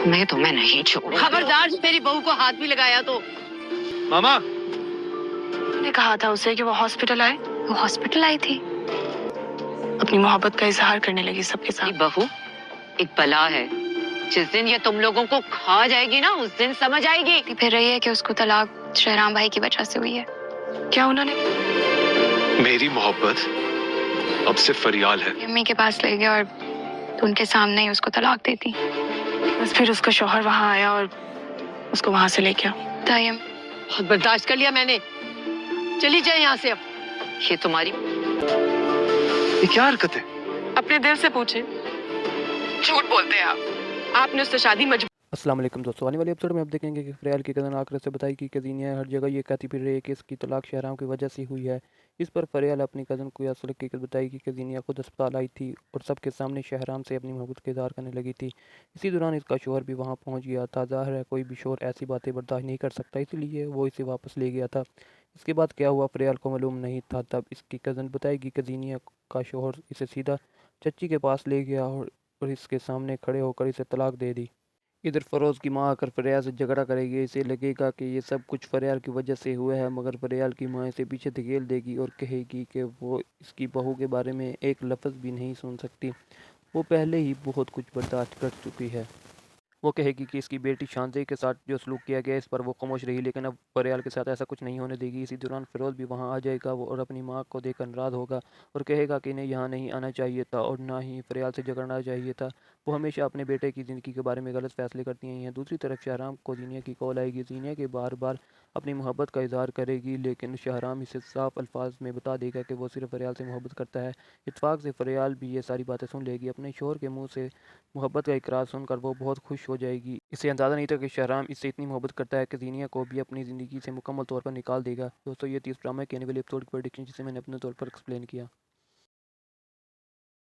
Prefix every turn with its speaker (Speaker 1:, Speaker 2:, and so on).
Speaker 1: तुम्हें नहीं छोड़ूंगी।
Speaker 2: खबरदार मेरी बहू को हाथ भी लगाया तो।
Speaker 3: मामा,
Speaker 4: मैंने कहा था उसे कि वो हॉस्पिटल आए। वो हॉस्पिटल आई थी, अपनी मोहब्बत का इजहार करने लगी सबके
Speaker 1: ये
Speaker 4: साथ।
Speaker 1: बहू एक बला है। जिस दिन ये तुम लोगों को खा जाएगी ना, उस दिन समझ आएगी।
Speaker 4: फिर रही है कि उसको तलाक शहराम भाई की वजह से हुई है। क्या उन्होंने
Speaker 3: मेरी मोहब्बत अब सिर्फ फरियाल है।
Speaker 4: अम्मी के पास ले गया और तो उनके सामने ही उसको तलाक दे दी। बस फिर उसका शौहर वहां आया और उसको वहां से लेके आया। तायम
Speaker 2: बहुत बर्दाश्त कर लिया मैंने। चली जाए यहाँ से अब।
Speaker 1: ये तुम्हारी
Speaker 3: ये क्या हरकत है?
Speaker 4: अपने दिल से पूछे, झूठ बोलते हैं आप। आपने उससे शादी
Speaker 5: अस्सलाम वालेकुम दोस्तों, आने वाले एपिसोड में आप देखेंगे कि फ़रियाल की कज़न आकर से बताई कि कज़ीनिया हर जगह ये कहती फिर रही है कि इसकी तलाक शहराम की वजह से हुई है। इस पर फ़रियाल अपनी कज़न को असल हकीकत बताई कि कज़ीनिया खुद अस्पताल आई थी और सबके सामने शहराम से अपनी मोहब्बत का इज़हार करने लगी थी। इसी दौरान इसका शोहर भी वहाँ पहुँच गया था। ज़ाहिर है कोई भी शोहर ऐसी बातें बर्दाश्त नहीं कर सकता, इसलिए वो इसे वापस ले गया था। इसके बाद क्या हुआ फ़रियाल को मालूम नहीं था। तब इसकी कज़न बताएगी कज़ीनिया का शोहर इसे सीधा चच्ची के पास ले गया और इसके सामने खड़े होकर इसे तलाक दे दी। इधर फ़रोज़ की माँ आकर फ़रियाल से झगड़ा करेगी। इसे लगेगा कि ये सब कुछ फ़रियाल की वजह से हुआ है, मगर फ़रियाल की माँ इसे पीछे धकेल देगी और कहेगी कि वो इसकी बहू के बारे में एक लफ्ज़ भी नहीं सुन सकती। वो पहले ही बहुत कुछ बर्दाश्त कर चुकी है। वो कहेगी कि इसकी बेटी शांति के साथ जो सलूक किया गया इस पर वो खामोश रही, लेकिन अब फ़रियाल के साथ ऐसा कुछ नहीं होने देगी। इसी दौरान फ़िरोज़ भी वहाँ आ जाएगा वो और अपनी माँ को देखकर नाराज़ होगा और कहेगा कि इन्हें यहाँ नहीं आना चाहिए था और ना ही फ़रियाल से झगड़ना चाहिए था। वो हमेशा अपने बेटे की ज़िंदगी के बारे में गलत फ़ैसले करती हैं। दूसरी तरफ शहराम को ज़ीनिया की कॉल आएगी। ज़ीनिया के बार बार अपनी मोहब्बत का इज़हार करेगी, लेकिन शहराम इसे साफ अल्फाज में बता देगा कि वो सिर्फ फ़रियाल से मोहब्बत करता है। इत्तेफाक से फ़रियाल भी ये सारी बातें सुन लेगी। अपने शोहर के मुँह से मोहब्बत का इकरार सुनकर वो बहुत खुश हो जाएगी। इसे अंदाज़ा नहीं था कि शहराम इससे इतनी मोहब्बत करता है कि ज़ीनिया को भी अपनी ज़िंदगी से मुकम्मल तौर पर निकाल देगा। दोस्तों ये 30 ड्रामा के आने वाले एपिसोड की प्रेडिक्शन जिसे मैंने अपने तौर पर एक्सप्लेन किया।